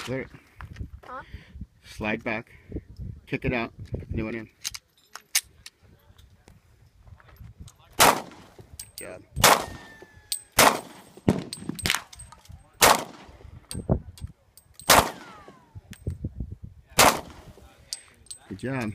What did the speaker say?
Clear it. Huh? Slide back. Kick it out. Put the new one in. Good job. Good job.